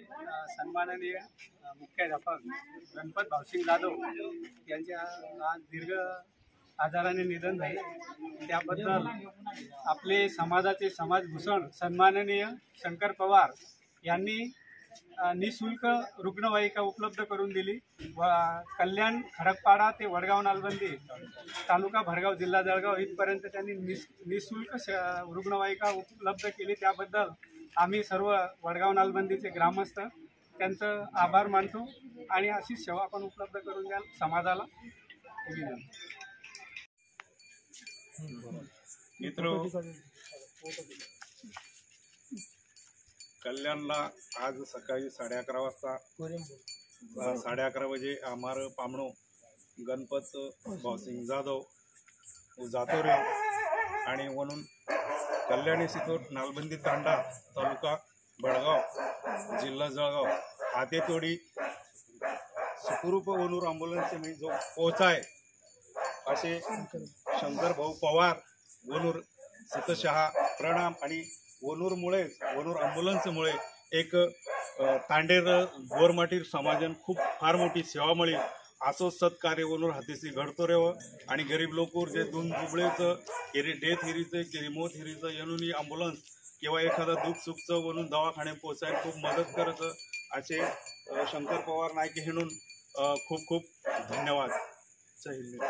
सन्माननीय मुख्याध्यापक गणपत भाऊसिंग जाधव यांच्या आज दीर्घ आजाराने निधन झाले। त्याबद्दल आपले समाजाचे समाजभूषण सन्माननीय शंकर पवार यांनी निःशुल्क रुग्णवाहिका उपलब्ध करून दिली व कल्याण खडकपाडा ते वडगाव नालबंदी तालुका भरगाव जिल्हा जळगाव इथपर्यंत त्यांनी निःशुल्क रुग्णवाहिका उपलब्ध केली। त्याबद्दल आम्ही सर्व वडगाव नालबंदीचे ग्रामस्थ त्यांचं आभार मानतो आणि अशीच सेवा आपण उपलब्ध करून द्याल समाजाला। मित्रों, कल्याणला आज सकाळी 11:30 वाजता 11:30 बजे हमारे पामणो गणपत भाऊसिंग जाधव जातो रे आणि म्हणून कल्याणी सितोर नालबंदी तांडा तालुका बडगाव जिल्हा जळगाव आते तोडी सुखरूप वनूर ॲम्ब्युलन्स में जो पोहोचाय असे शंकर भाऊ पवार वनूर सितशहा प्रणाम। आणि वनूर ॲम्ब्युलन्समुळे एक तांडेर गोरमाटीर समाजन खूप फार मोठी सेवा मिळी। असो सत्कार्य वनूर हातीसी घडतो रेव आणि गरीब लोकूर जे दोन दुबळेचं केरी डेथ हिरीचं केरी मोत हिरीचं येणून ॲम्ब्युलन्स किंवा एखादा दुःख सुखचं वनून दवाखाने पोचायला खूप मदत करत असे शंकर पवार नायक म्हणून खूप खूप धन्यवाद। जय हिंद।